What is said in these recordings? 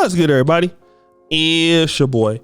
What's good, everybody? It's your boy,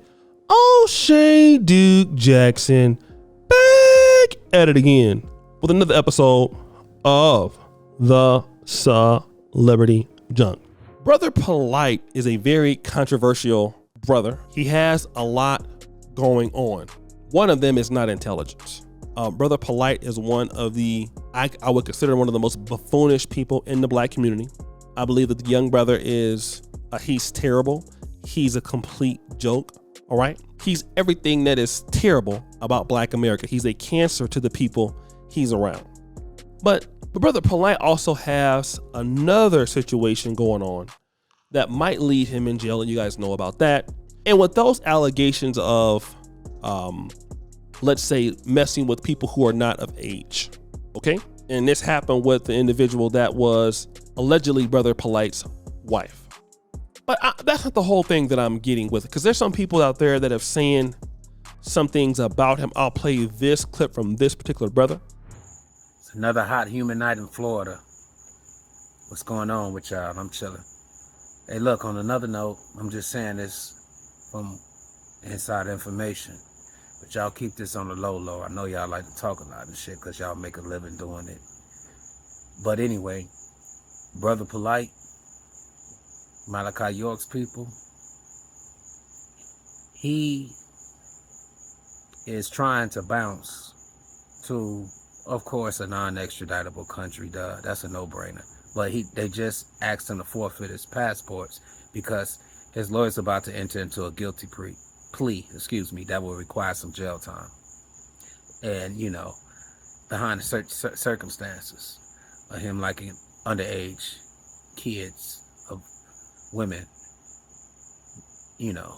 O'Shea Duke Jackson, back at it again with another episode of the Celebrity Junk. Brother Polight is a very controversial brother. He has a lot going on. One of them is not intelligence. Brother Polight is one of the, I would consider one of the most buffoonish people in the black community. I believe that the young brother is, he's terrible. He's a complete joke, all right? He's everything that is terrible about black America. He's a cancer to the people he's around. But Brother Polight also has another situation going on that might lead him in jail, and you guys know about that. And with those allegations of, let's say, messing with people who are not of age, okay? And this happened with the individual that was allegedly Brother Polight's wife. But that's not the whole thing that I'm getting with, because there's some people out there that have saying some things about him. I'll play this clip from this particular brother. It's another hot humid night in Florida. What's going on with y'all? I'm chilling. Hey, look, on another note, I'm just saying this from inside information. But y'all keep this on the low. I know y'all like to talk a lot and shit because y'all make a living doing it. But anyway, Brother Polight, Malachi York's people, he is trying to bounce to, of course, a non-extraditable country. Duh, that's a no-brainer. But they just asked him to forfeit his passports because his lawyer's about to enter into a guilty plea, that will require some jail time. And, you know, behind the circumstances of him liking underage kids of women, you know,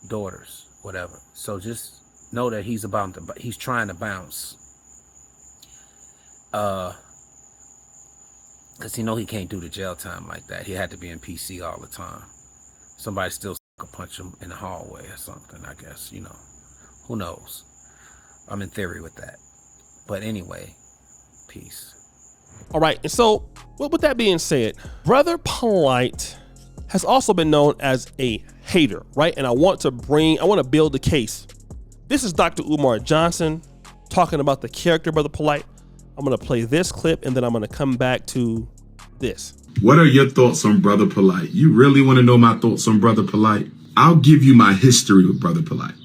daughters, whatever. So just know that he's trying to bounce. Because he can't do the jail time like that. He had to be in PC all the time. Somebody still could punch him in the hallway or something, I guess, you know. Who knows? I'm in theory with that. But anyway, peace. All right, and so with that being said, Brother Polight has also been known as a hater, right? And I want to build the case. This is Dr. Umar Johnson talking about the character Brother Polight. I'm gonna play this clip and then I'm gonna come back to this. What are your thoughts on Brother Polight? You really want to know my thoughts on Brother Polight? I'll give you my history with Brother Polight,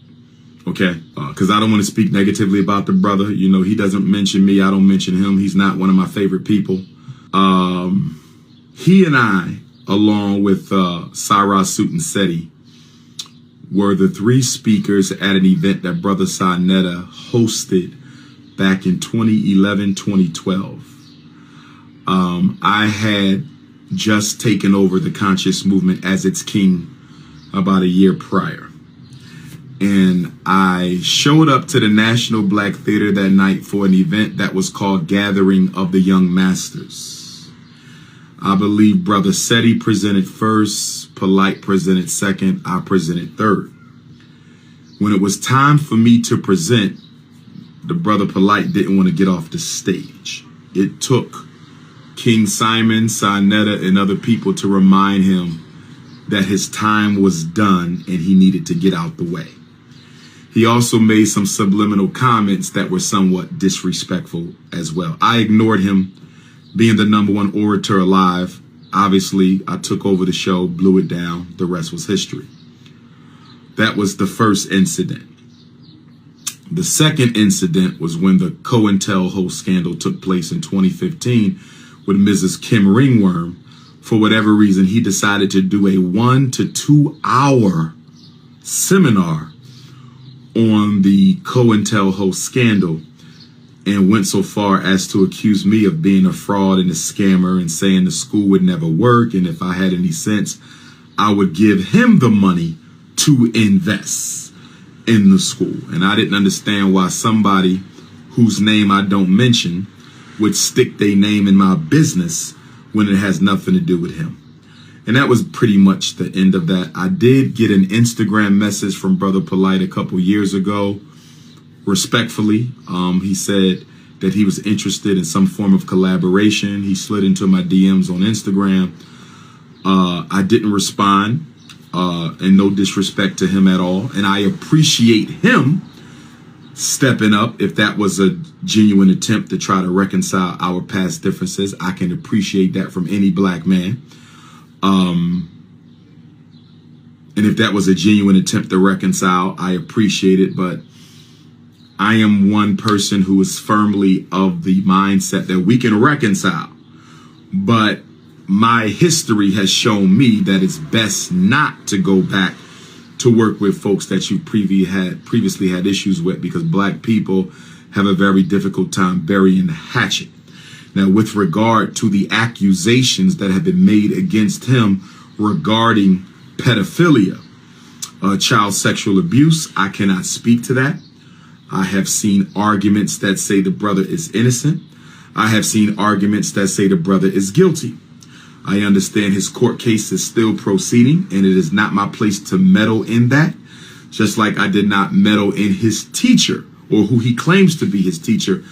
okay? Because I don't want to speak negatively about the brother. You know, he doesn't mention me. I don't mention him. He's not one of my favorite people. He and I, along with Cyrus Sutton-Seti, were the three speakers at an event that Brother Sarnetta hosted back in 2011, 2012. I had just taken over the conscious movement as its king about a year prior. And I showed up to the National Black Theater that night for an event that was called Gathering of the Young Masters. I believe Brother Seti presented first, Polight presented second, I presented third. When it was time for me to present, the Brother Polight didn't want to get off the stage. It took King Simon, Sarnetta, and other people to remind him that his time was done and he needed to get out the way. He also made some subliminal comments that were somewhat disrespectful as well. I ignored him, being the #1 orator alive. Obviously, I took over the show, blew it down. The rest was history. That was the first incident. The second incident was when the COINTELHO scandal took place in 2015 with Mrs. Kim Ringworm. For whatever reason, he decided to do a 1 to 2 hour seminar on the COINTELHO scandal and went so far as to accuse me of being a fraud and a scammer and saying the school would never work, and if I had any sense, I would give him the money to invest in the school. And I didn't understand why somebody whose name I don't mention would stick their name in my business when it has nothing to do with him. And that was pretty much the end of that. I did get an Instagram message from Brother Polight a couple years ago, respectfully. He said that he was interested in some form of collaboration. He slid into my DMs on Instagram. I didn't respond, and no disrespect to him at all. And I appreciate him stepping up. If that was a genuine attempt to try to reconcile our past differences, I can appreciate that from any black man. And if that was a genuine attempt to reconcile, I appreciate it. But I am one person who is firmly of the mindset that we can reconcile. But my history has shown me that it's best not to go back to work with folks that you previously had issues with, because black people have a very difficult time burying the hatchet. Now, with regard to the accusations that have been made against him regarding pedophilia, child sexual abuse, I cannot speak to that. I have seen arguments that say the brother is innocent. I have seen arguments that say the brother is guilty. I understand his court case is still proceeding, and it is not my place to meddle in that, just like I did not meddle in his teacher, or who he claims to be his teacher,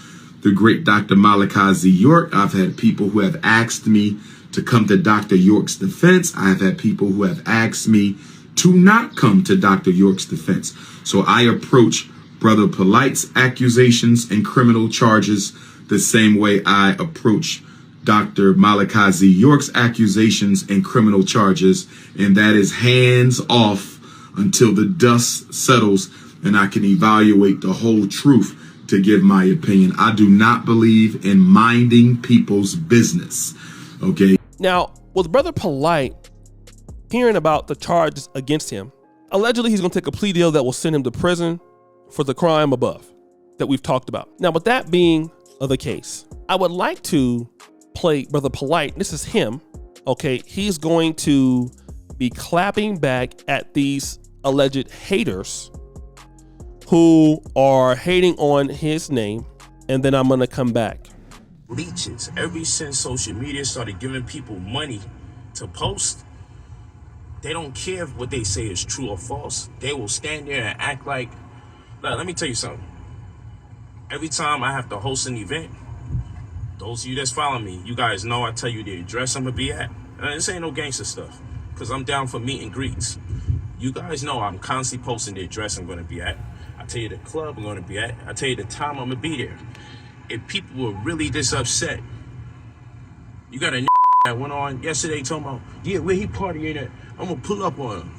the great Dr. Malachi Z. York. I've had people who have asked me to come to Dr. York's defense. I have had people who have asked me to not come to Dr. York's defense. So I approach Brother Polight's accusations and criminal charges the same way I approach Dr. Malachi Z. York's accusations and criminal charges, and that is hands off until the dust settles and I can evaluate the whole truth to give my opinion. I do not believe in minding people's business. Okay. Now, with Brother Polight hearing about the charges against him, allegedly he's going to take a plea deal that will send him to prison for the crime above that we've talked about. Now, with that being the case, I would like to play Brother Polight. This is him. Okay. He's going to be clapping back at these alleged haters who are hating on his name. And then I'm going to come back. Leeches. Ever since social media started giving people money to post, they don't care if what they say is true or false. They will stand there and act like, let me tell you something. Every time I have to host an event, those of you that's following me, you guys know I tell you the address I'm gonna be at. And this ain't no gangster stuff, because I'm down for meet and greets. You guys know I'm constantly posting the address I'm gonna be at. I tell you the club I'm gonna be at. I tell you the time I'm gonna be there. If people were really this upset, you got a that went on yesterday talking about, yeah, where he partying at, I'm gonna pull up on him.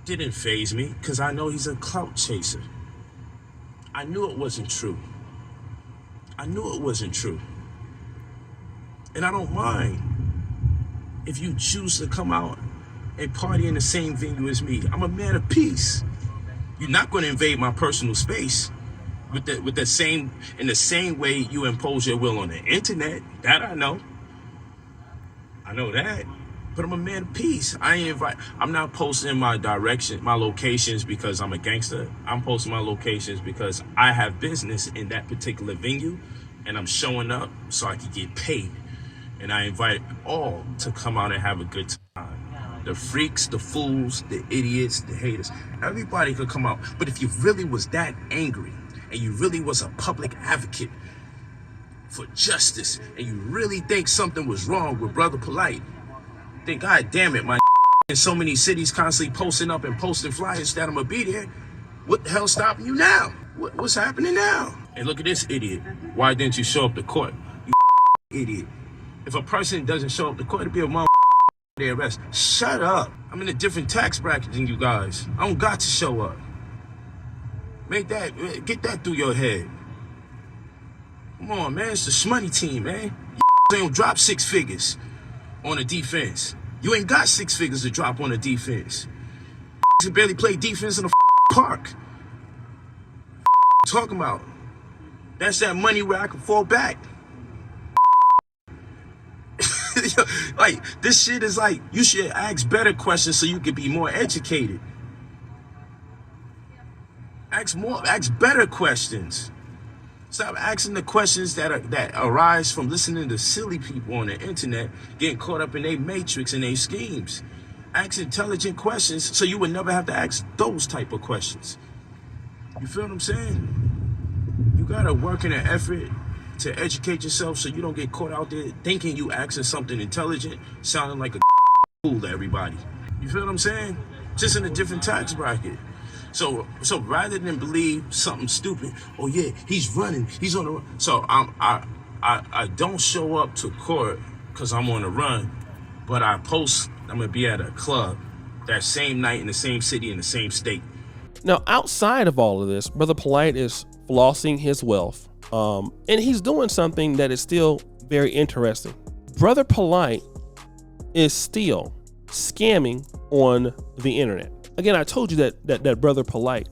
Didn't faze me, because I know he's a clout chaser. I knew it wasn't true. I knew it wasn't true. And I don't mind if you choose to come out and party in the same venue as me. I'm a man of peace. You're not going to invade my personal space with the same way you impose your will on the internet. That I know. I know that. But I'm a man of peace. I'm not posting my locations because I'm a gangster. I'm posting my locations because I have business in that particular venue, and I'm showing up so I can get paid. And I invite all to come out and have a good time. The freaks, the fools, the idiots, the haters. Everybody could come out. But if you really was that angry, and you really was a public advocate for justice, and you really think something was wrong with Brother Polight, then God damn it, my in so many cities constantly posting up and posting flyers that I'm gonna be there. What the hell's stopping you now? What's happening now? And look at this idiot. Why didn't you show up to court? You idiot. If a person doesn't show up to court, it'd be a mother they arrest. Shut up. I'm in a different tax bracket than you guys. I don't got to show up. Get that through your head. Come on, man. It's the Shmoney team, man. You don't drop 6 figures on a defense. You ain't got 6 figures to drop on a defense. You barely play defense in a park. Talking about. That's that money where I can fall back. Like, this shit is like, you should ask better questions so you can be more educated. Ask better questions. Stop asking the questions that arise from listening to silly people on the internet, getting caught up in their matrix and their schemes. Ask intelligent questions so you would never have to ask those type of questions. You feel what I'm saying? You gotta work in an effort to educate yourself so you don't get caught out there thinking you asking something intelligent, sounding like a fool to everybody. You feel what I'm saying? Just in a different tax bracket. So rather than believe something stupid, oh yeah, he's running, he's on the run. So I don't show up to court because I'm on the run, but I post I'm gonna be at a club that same night in the same city in the same state. Now, outside of all of this, Brother Polight is flossing his wealth, and he's doing something that is still very interesting. Brother Polight is still scamming on the internet. Again, I told you that Brother Polight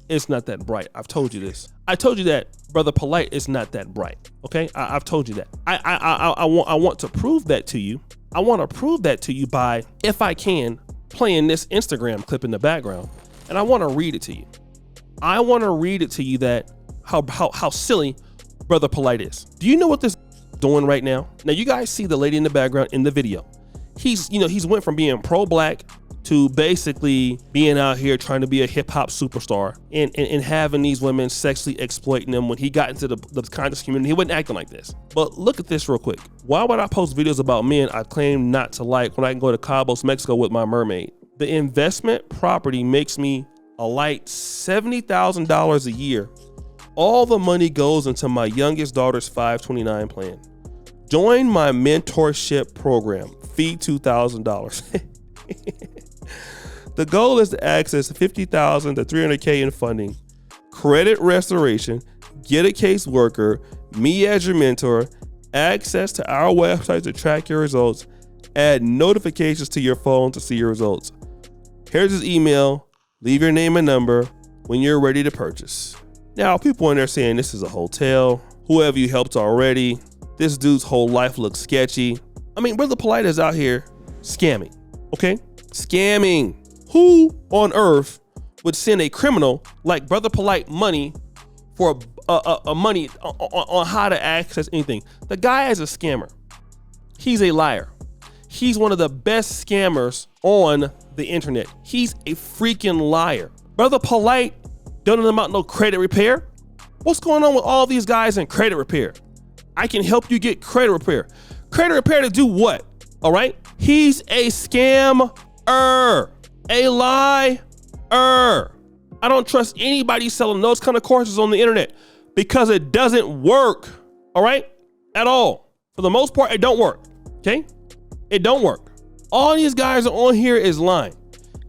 is not that bright. I've told you this. I told you that Brother Polight is not that bright. Okay, I've told you that. I want to prove that to you. I want to prove that to you by, if I can, playing this Instagram clip in the background, and I want to read it to you. I want to read it to you that how silly Brother Polight is. Do you know what this is doing right now? Now you guys see the lady in the background in the video. He's went from being pro-black to basically being out here trying to be a hip hop superstar and having these women sexually exploiting them. When he got into the conscious community, he wasn't acting like this. But look at this real quick. Why would I post videos about men I claim not to like when I can go to Cabos, Mexico with my mermaid? The investment property makes me a light $70,000 a year. All the money goes into my youngest daughter's 529 plan. Join my mentorship program, fee $2,000. The goal is to access $50,000 to $300K in funding, credit restoration, get a caseworker, me as your mentor, access to our website to track your results, add notifications to your phone to see your results. Here's his email. Leave your name and number when you're ready to purchase. Now, people in there saying this is a hotel. Whoever you helped already. This dude's whole life looks sketchy. I mean, Brother Polight is out here scamming, okay? Scamming. Who on earth would send a criminal like Brother Polight money for a money on how to access anything? The guy is a scammer. He's a liar. He's one of the best scammers on the internet. He's a freaking liar. Brother Polight don't know about no credit repair. What's going on with all these guys in credit repair? I can help you get credit repair. Credit repair to do what? All right. He's a scammer, a liar. I don't trust anybody selling those kind of courses on the internet because it doesn't work. All right. At all. For the most part, it don't work. Okay. It don't work. All these guys are on here is lying,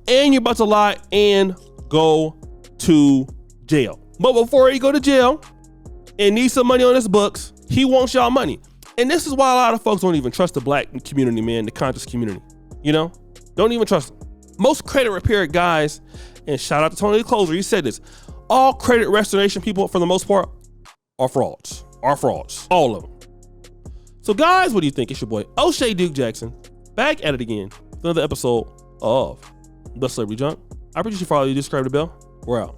and you're about to lie and go to jail. But before he go to jail and need some money on his books, he wants y'all money. And this is why a lot of folks don't even trust the black community, man, the conscious community. You know, don't even trust them. Most credit repair guys, and shout out to Tony the Closer, he said this, all credit restoration people for the most part are frauds, all of them. So guys, what do you think? It's your boy, O'Shea Duke Jackson, back at it again with another episode of The Celebrity Junk. I appreciate you for all you subscribe to the bell. We're out.